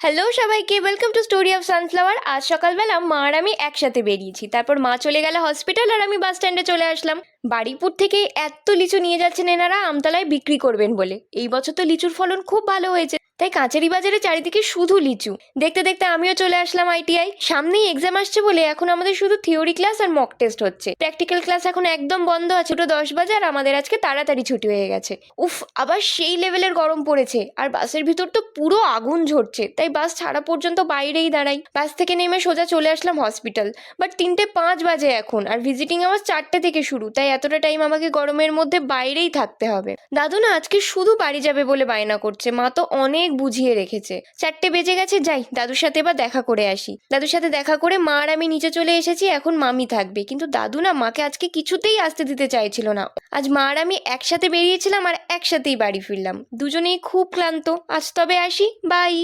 Hello সবাইকে, welcome to story of sunflower. আজ সকালবেলা মা আর আমি একসাথে বেরিয়েছি। তারপর মা চলে গেল হসপিটাল আর আমি বাস স্ট্যান্ডে চলে আসলাম। বাড়িপুর থেকে এত লিচু নিয়ে যাচ্ছেন এনারা আমতলায় বিক্রি করবেন বলে। এই বছর তো লিচুর ফলন খুব ভালো হয়েছে, তাই কাঁচারি বাজারে চারিদিকে শুধু লিচু। দেখতে দেখতে আমিও চলে আসলাম আইটিআই। সামনেই এক্সাম আসছে বলে এখন আমাদের শুধু থিওরি ক্লাস আর মক টেস্ট হচ্ছে। প্র্যাকটিক্যাল ক্লাস এখন একদম বন্ধ আছে। 10 বাজে আর আমাদের আজকে তাড়াতাড়ি ছুটি হয়ে গেছে। উফ, আবার সেই লেভেলের গরম পড়েছে আর বাসের ভিতর তো পুরো আগুন ঝরছে, তাই বাস ছাড়া পর্যন্ত বাইরেই দাঁড়াই। বাস থেকে নেমে সোজা চলে আসলাম হসপিটাল। বাট 3:05 বাজে এখন, আর ভিজিটিং আওয়ার 4টে থেকে শুরু, তাই এতটা টাইম আমাকে গরমের মধ্যে বাইরেই থাকতে হবে। দাদু না আজকে শুধু বাড়ি যাবে বলে বায়না করছে, মা তো অনেক বুঝিয়ে রেখেছে। 4টে বেজে গেছে, যাই দাদুর সাথে এবার দেখা করে আসি। দাদুর সাথে দেখা করে মা আর আমি নিচে চলে এসেছি। এখন মামি থাকবে, কিন্তু দাদু না মাকে আজকে কিছুতেই আসতে দিতে চাইছিল না। আজ মা আর আমি একসাথে বেরিয়েছিলাম আর একসাথেই বাড়ি ফিরলাম। দুজনেই খুব ক্লান্ত। আজ তবে আসি, বাই।